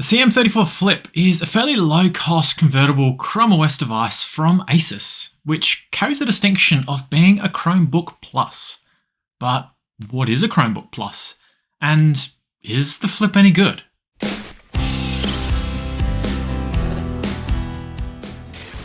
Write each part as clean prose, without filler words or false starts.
The CM34 Flip is a fairly low-cost convertible ChromeOS device from Asus, which carries the distinction of being a Chromebook Plus. But what is a Chromebook Plus? And is the Flip any good?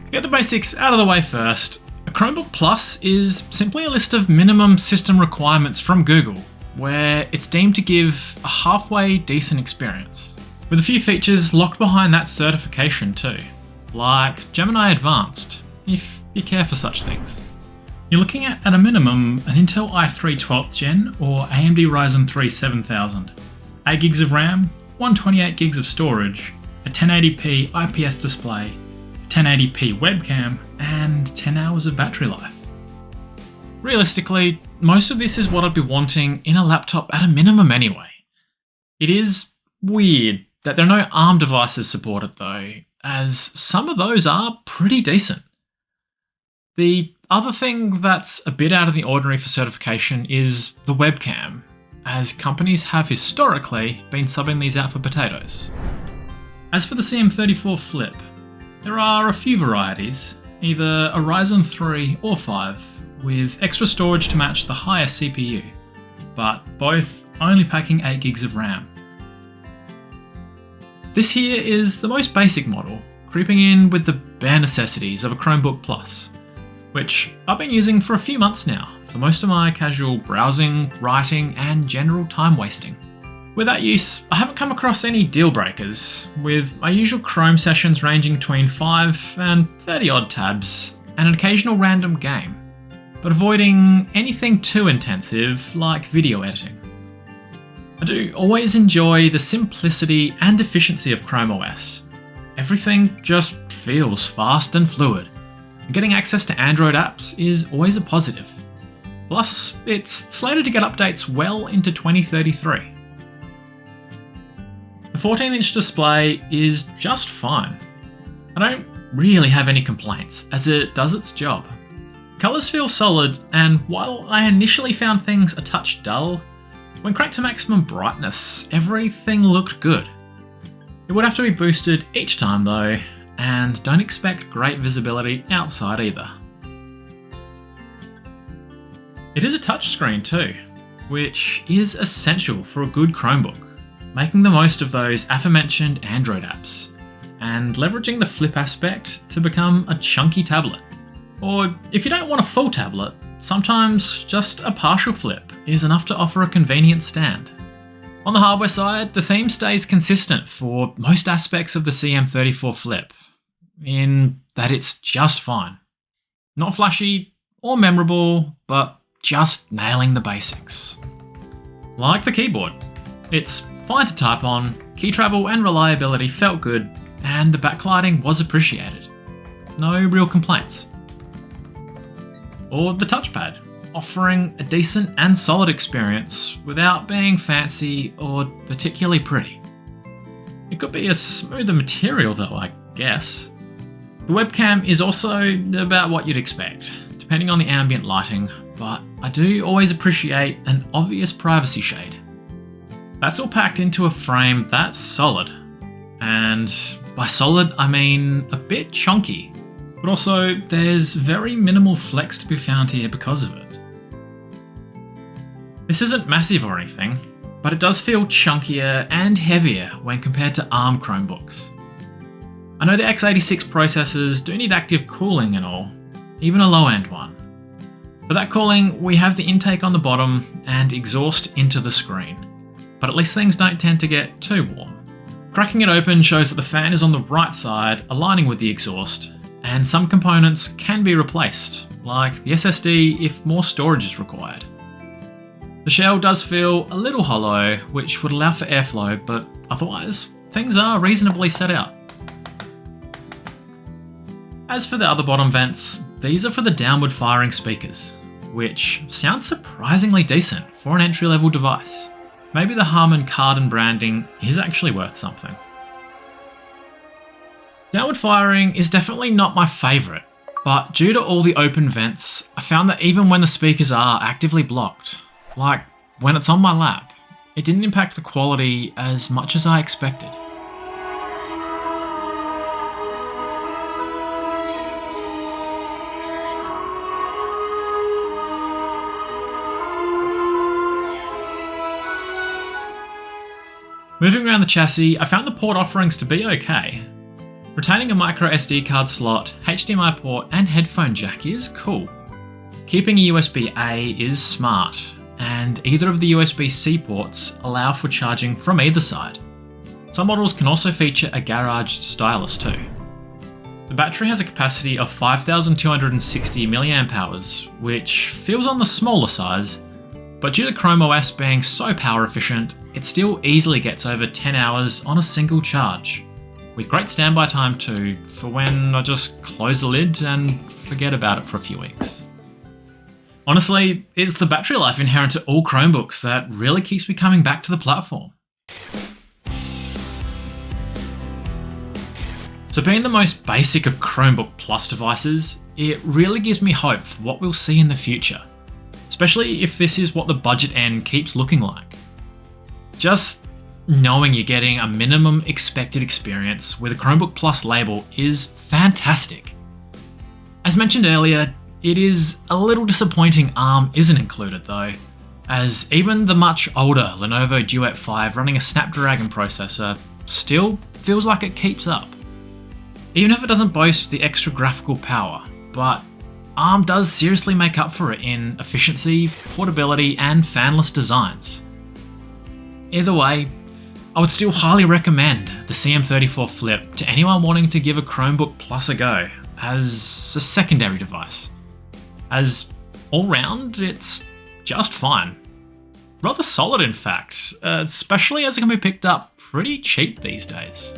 Get the basics out of the way first. A Chromebook Plus is simply a list of minimum system requirements from Google, where it's deemed to give a halfway decent experience. With a few features locked behind that certification too, like Gemini Advanced, if you care for such things. You're looking at a minimum, an Intel i3 12th Gen or AMD Ryzen 3 7000, 8 gigs of RAM, 128 gigs of storage, a 1080p IPS display, 1080p webcam, and 10 hours of battery life. Realistically, most of this is what I'd be wanting in a laptop at a minimum anyway. It is weird that there are no ARM devices supported though, as some of those are pretty decent. The other thing that's a bit out of the ordinary for certification is the webcam, as companies have historically been subbing these out for potatoes. As for the CM34 Flip, there are a few varieties, either a Ryzen 3 or 5, with extra storage to match the higher CPU, but both only packing 8 gigs of RAM. This here is the most basic model, creeping in with the bare necessities of a Chromebook Plus, which I've been using for a few months now for most of my casual browsing, writing, and general time wasting. With that use, I haven't come across any deal breakers, with my usual Chrome sessions ranging between 5 and 30 odd tabs, and an occasional random game, but avoiding anything too intensive like video editing. I do always enjoy the simplicity and efficiency of ChromeOS. Everything just feels fast and fluid, and getting access to Android apps is always a positive. Plus, it's slated to get updates well into 2033. The 14-inch display is just fine. I don't really have any complaints, as it does its job. Colours feel solid, and while I initially found things a touch dull, when cranked to maximum brightness, everything looked good. It would have to be boosted each time though, and don't expect great visibility outside either. It is a touchscreen too, which is essential for a good Chromebook, making the most of those aforementioned Android apps, and leveraging the Flip aspect to become a chunky tablet. Or if you don't want a full tablet, sometimes just a partial flip is enough to offer a convenient stand. On the hardware side, the theme stays consistent for most aspects of the CM34 Flip, in that it's just fine. Not flashy or memorable, but just nailing the basics. Like the keyboard, it's fine to type on, key travel and reliability felt good, and the backlighting was appreciated. No real complaints. Or the touchpad, offering a decent and solid experience without being fancy or particularly pretty. It could be a smoother material though, I guess. The webcam is also about what you'd expect, depending on the ambient lighting, but I do always appreciate an obvious privacy shade. That's all packed into a frame that's solid, and by solid I mean a bit chunky. But also, there's very minimal flex to be found here because of it. This isn't massive or anything, but it does feel chunkier and heavier when compared to ARM Chromebooks. I know the x86 processors do need active cooling and all, even a low-end one. For that cooling, we have the intake on the bottom and exhaust into the screen, but at least things don't tend to get too warm. Cracking it open shows that the fan is on the right side, aligning with the exhaust, and some components can be replaced, like the SSD if more storage is required. The shell does feel a little hollow, which would allow for airflow, but otherwise, things are reasonably set out. As for the other bottom vents, these are for the downward firing speakers, which sound surprisingly decent for an entry-level device. Maybe the Harman Kardon branding is actually worth something. Downward firing is definitely not my favourite, but due to all the open vents, I found that even when the speakers are actively blocked, like when it's on my lap, it didn't impact the quality as much as I expected. Moving around the chassis, I found the port offerings to be okay. Retaining a micro SD card slot, HDMI port and headphone jack is cool. Keeping a USB-A is smart, and either of the USB-C ports allow for charging from either side. Some models can also feature a garage stylus too. The battery has a capacity of 5,260 mAh, which feels on the smaller size, but due to ChromeOS being so power efficient, it still easily gets over 10 hours on a single charge, with great standby time too, for when I just close the lid and forget about it for a few weeks. Honestly, it's the battery life inherent to all Chromebooks that really keeps me coming back to the platform. So being the most basic of Chromebook Plus devices, it really gives me hope for what we'll see in the future, especially if this is what the budget end keeps looking like. Just knowing you're getting a minimum expected experience with a Chromebook Plus label is fantastic. As mentioned earlier, it is a little disappointing ARM isn't included though, as even the much older Lenovo Duet 5 running a Snapdragon processor still feels like it keeps up. Even if it doesn't boast the extra graphical power, but ARM does seriously make up for it in efficiency, portability and fanless designs. Either way, I would still highly recommend the CM34 Flip to anyone wanting to give a Chromebook Plus a go as a secondary device, as all round it's just fine. Rather solid in fact, especially as it can be picked up pretty cheap these days.